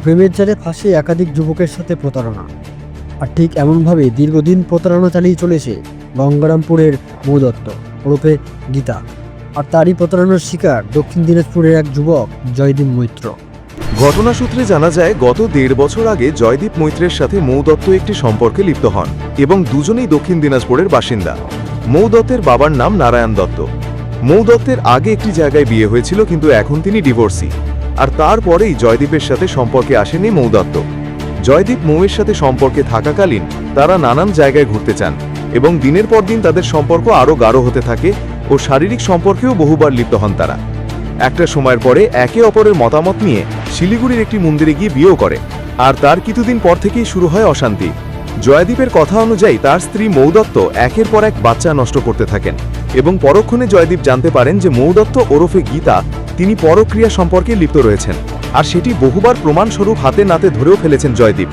প্রেমের জালে ফাঁসে একাধিক যুবকের সাথে প্রতারণা। আর ঠিক এমনভাবে দীর্ঘদিন প্রতারণা চালিয়ে চলেছে গঙ্গারামপুরের মৌ দত্ত ওরফে গীতা। আর তারই প্রতারণার শিকার দক্ষিণ দিনাজপুরের এক যুবক জয়দীপ মৈত্র। ঘটনা সূত্রে জানা যায়, গত ১.৫ বছর আগে জয়দীপ মৈত্রের সাথে মৌ দত্ত একটি সম্পর্কে লিপ্ত হন এবং দুজনেই দক্ষিণ দিনাজপুরের বাসিন্দা। মৌ দত্তের বাবার নাম নারায়ণ দত্ত। মৌ দত্তের আগে একটি জায়গায় বিয়ে হয়েছিল, কিন্তু এখন তিনি ডিভোর্সি। আর তারপরেই জয়দীপের সাথে সম্পর্কে আসেনি মৌ দত্ত। জয়দীপ মৌয়ের সাথে সম্পর্কে থাকাকালীন তারা নানান জায়গায় ঘুরতে চান এবং দিনের পর দিন তাদের সম্পর্ক আরও গাঢ় হতে থাকে ও শারীরিক সম্পর্কেও বহুবার লিপ্ত হন তারা। একটা সময়ের পরে একে অপরের মতামত নিয়ে শিলিগুড়ির একটি মন্দিরে গিয়ে বিয়েও করে। আর তার কিছুদিন পর থেকেই শুরু হয় অশান্তি। জয়দীপের কথা অনুযায়ী তার স্ত্রী মৌ দত্ত একের পর এক বাচ্চা নষ্ট করতে থাকেন এবং পরক্ষণে জয়দীপ জানতে পারেন যে মৌ দত্ত ওরফে গীতা তিনি পরক্রিয়া সম্পর্কে লিপ্ত রয়েছেন, আর সেটি বহুবার প্রমাণস্বরূপ হাতে নাতে ধরেও ফেলেছেন জয়দীপ।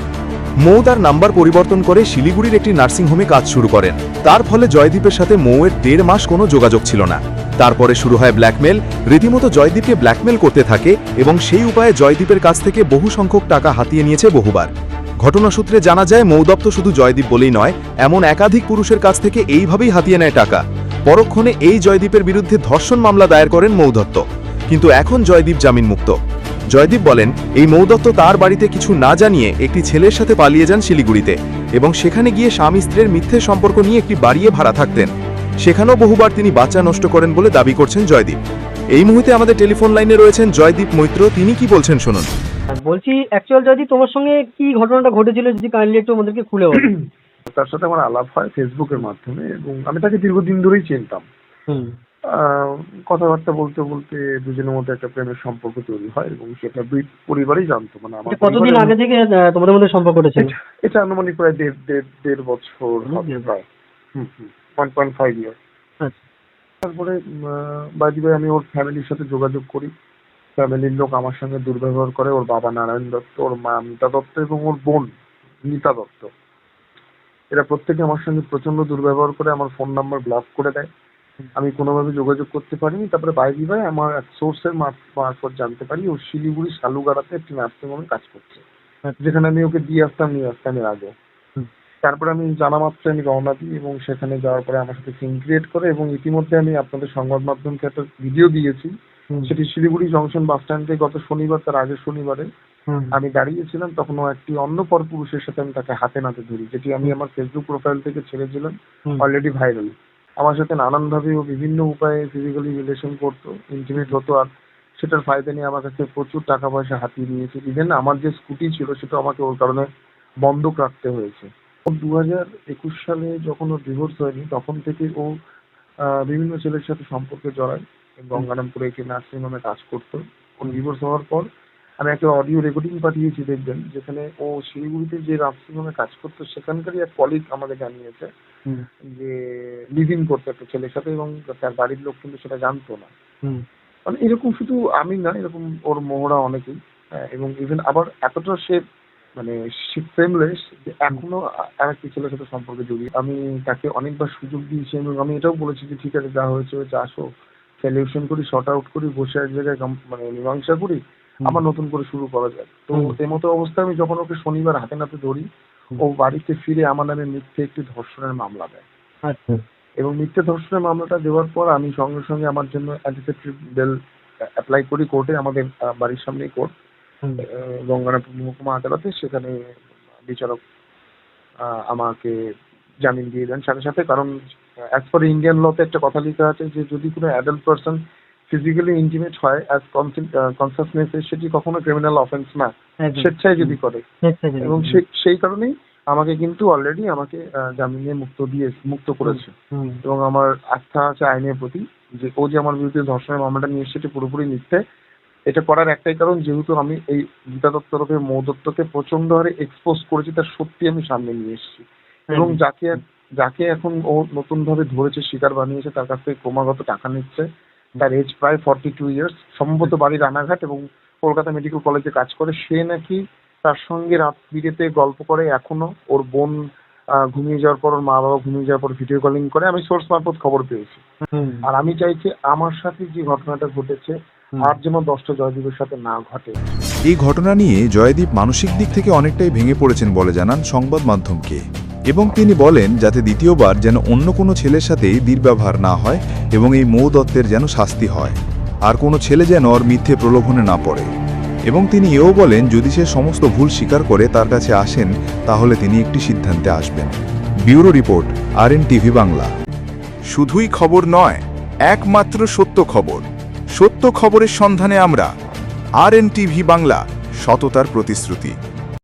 মৌ তার নাম্বার পরিবর্তন করে শিলিগুড়ির একটি নার্সিংহোমে কাজ শুরু করেন। তার ফলে জয়দীপের সাথে মৌয়ের ১.৫ মাস কোনো যোগাযোগ ছিল না। তারপরে শুরু হয় ব্ল্যাকমেল। রীতিমতো জয়দীপকে ব্ল্যাকমেল করতে থাকে এবং সেই উপায়ে জয়দীপের কাছ থেকে বহু সংখ্যক টাকা হাতিয়ে নিয়েছে বহুবার। ঘটনা সূত্রে জানা যায়, মৌ দত্ত শুধু জয়দীপ বলেই নয়, এমন একাধিক পুরুষের কাছ থেকে এইভাবেই হাতিয়ে নেয় টাকা। পরক্ষণে এই জয়দীপের বিরুদ্ধে ধর্ষণ মামলা দায়ের করেন মৌ দত্ত, কিন্তু এখন জয়দীপ জামিনমুক্ত। জয়দীপ বলেন, এই মৌ দত্ত তার বাড়িতে কিছু না জানিয়ে একটি ছেলের সাথে পালিয়ে যান শিলিগুড়িতে এবং সেখানে গিয়ে স্বামী স্ত্রীর মিথ্যে সম্পর্ক নিয়ে একটি বাড়িয়ে ভাড়া থাকতেন। সেখানেও বহুবার তিনি বাচ্চা নষ্ট করেন বলে দাবি করছেন জয়দীপ। এই মুহূর্তে আমাদের টেলিফোন লাইনে রয়েছেন জয়দীপ মৈত্র। তিনি কি বলছেন শুনুন। বলছি অ্যাকচুয়াল যদি তোমার সঙ্গে কি ঘটনাটা ঘটেছিল যদি কাইন্ডলি একটু আমাদেরকে খুলে বলো। তার সাথে আমার আলাপ হয় ফেসবুকের মাধ্যমে এবং আমি তাকে দীর্ঘদিন ধরেই চিনতাম। কথাবার্তা বলতে বলতে দুজনের মধ্যে একটা প্রেমের সম্পর্ক তৈরি হয় এবং সেটা দুই পরিবারই জানতো। মানে আমার কতদিন আগে থেকে তোমাদের মধ্যে সম্পর্কটা ছিল? এটা আনুমানিক প্রায় দেড় বছর হবে, প্রায় 1.5 ইয়ার। তারপরে বাই ভাই আমি ওর ফ্যামিলির সাথে যোগাযোগ করি। ফ্যামিলির লোক আমার সঙ্গে দুর্ব্যবহার করে। ওর বাবা নারায়ণ দত্ত, ওর মা মিতা দত্ত এবং ওর বোন মিতা দত্ত, এরা প্রত্যেকে আমার সঙ্গে প্রচন্ড দুর্ব্যবহার করে। আমার ফোন নাম্বার ব্লক করে দেয়, আমি কোনোভাবে যোগাযোগ করতে পারিনি। তারপরে বাইজি ভাই আমার এক সোর্সের মারফত জানতে পারি ও শিলিগুড়ি শালুগাড়াতে একটি নার্সিংহোমে কাজ করছে, যেখানে আমি ওকে নিয়ে আসতাম এর আগে। তারপরে আমি জানা মাত্র আমি রওনা দিই এবং সেখানে যাওয়ার পরে আমার সাথে সিন ক্রিয়েট করে এবং ইতিমধ্যে আমি আপনাদের সংবাদ মাধ্যমকে একটা ভিডিও দিয়েছি। সেটি শিলিগুড়ি জংশন বাস স্ট্যান্ডে গত শনিবার, তার আগের শনিবারে আমি দাঁড়িয়েছিলাম। তখন ও একটি অন্য পর পুরুষের সাথে আমি তাকে হাতে নাতে ধরি, যেটি আমি আমার ফেসবুক প্রোফাইল থেকে ছেড়েছিলাম, অলরেডি ভাইরাল। আমার সাথে নানানভাবে ও বিভিন্ন উপায়ে ফিজিক্যালি রিলেশন করতো, ইন্টিমেট হতো। আর সেটার ফায়দা নিয়ে আমার কাছে প্রচুর টাকা পয়সা হাতিয়ে নিয়েছে। ইভেন আমার যে স্কুটি ছিল সেটা আমাকে ওর কারণে বন্ধক রাখতে হয়েছে। 2021 সালে যখন ওর ডিভোর্স হয়নি তখন থেকে ও বিভিন্ন ছেলের সাথে সম্পর্কে জড়ায়। গঙ্গারামপুরে একটি নার্সিংহোমে কাজ করতো। ওর ডিভোর্স হওয়ার পর আমি একটা অডিও রেকর্ডিং পাঠিয়েছি, দেখবেন, যেখানে ও শিলিগুড়িতে যে নার্সিংহোমে কাজ করতো সেখানকারই এক কলিগ আমাকে জানিয়েছে যে লিভ ইন করতো একটা ছেলের সাথে এবং তার বাড়ির লোক কিন্তু সেটা জানতো না। মানে এরকম শুধু আমি না, এরকম ওর মোহরা অনেকেই। এবং ইভেন আবার এতটা সে মানে ফ্রেমলেস যে এখনো আরেকটি ছেলের সাথে সম্পর্কে জড়িয়ে। আমি তাকে অনেকবার সুযোগ দিয়েছি এবং আমি এটাও বলেছি যে ঠিক আছে, যা হয়েছে হয়েছে, আসো সলিউশন করি, শর্ট আউট করি, বসে এক জায়গায় মানে মীমাংসা করি, আবার নতুন করে শুরু করা যায়। তো এমতো অবস্থায় আমি যখন ওকে শনিবার হাতে নাতে ধরি, ও বাড়িতে ফিরে আমার নামে মিথ্যে একটি ধর্ষণের মামলা দেয়। এবং মিথ্যে ধর্ষণের মামলাটা দেওয়ার পর আমি সঙ্গে সঙ্গে আমার জন্য অ্যান্টিসেপ্টিভ বেল অ্যাপ্লাই করি কোর্টে। আমাদের বাড়ির সামনেই কোর্ট, গঙ্গারামপুর মহকুমা আদালতে। সেখানে বিচারক আমাকে জামিন দিয়ে দেন সাথে সাথে। কারণ অ্যাজ পার ইন্ডিয়ান লতে একটা কথা লেখা আছে যে যদি কোনো অ্যাডাল্ট পারসন ফিজিক্যালি ইন্টিমেট হয় অ্যাজ কনসাসনেস, সেটি কখনো ক্রিমিনাল অফেন্স না, স্বেচ্ছায় যদি করে। এবং সেই কারণেই আমাকে কিন্তু অলরেডি আমাকে জামিনে মুক্ত করেছে। এবং আমার আস্থা আছে আইনের প্রতি যে ও যে আমার বিরুদ্ধে ধর্ষণের মামলাটা নিয়ে এসেছে এটি পুরোপুরি মিথ্যে। এটা করার একটাই কারণ, যেহেতু আমি এই গীতা দত্তর মৌ দত্তকে প্রচন্ড হারে এক্সপোজ করেছি, তার সত্যি আমি সামনে নিয়ে এসেছি। এবং যাকে এখন ও নতুন ভাবে ধরেছে, শিকার বানিয়েছে, তার কাছ থেকে ক্রমাগত টাকা নিচ্ছে। তার এজ প্রায় 42 ইয়ার্স, সম্ভবত বাড়ি রানাঘাট এবং কলকাতা মেডিকেল কলেজে কাজ করে। সে নাকি তার সঙ্গে রাত বিরেতে গল্প করে এখনো। ওর বোন ঘুমিয়ে যাওয়ার পর, ওর মা বাবা ঘুমিয়ে যাওয়ার পর ভিডিও কলিং করে। আমি সোর্স মারফত খবর পেয়েছি। আর আমি চাইছি আমার সাথে যে ঘটনাটা ঘটেছে আর যেন 10টা জয়দীপের সাথে না ঘটে। এই ঘটনা নিয়ে জয়দীপ মানসিক দিক থেকে অনেকটাই ভেঙে পড়েছেন বলে জানান সংবাদ মাধ্যমকে, এবং তিনি বলেন যাতে দ্বিতীয়বার যেন অন্য কোনো ছেলের সাথে দুর্ব্যবহার না হয় এবং এই মৌ দত্তের যেন শাস্তি হয়, আর কোনো ছেলে যেন ওর মিথ্যে প্রলোভনে না পড়ে। এবং তিনি এও বলেন যদি সে সমস্ত ভুল স্বীকার করে তার কাছে আসেন তাহলে তিনি একটি সিদ্ধান্তে আসবেন। Bureau report, RNTV Bangla. শুধুই খবর নয়, একমাত্র সত্য খবর। সত্য খবরের সন্ধানে আমরা, RNTV বাংলা, সততার প্রতিশ্রুতি।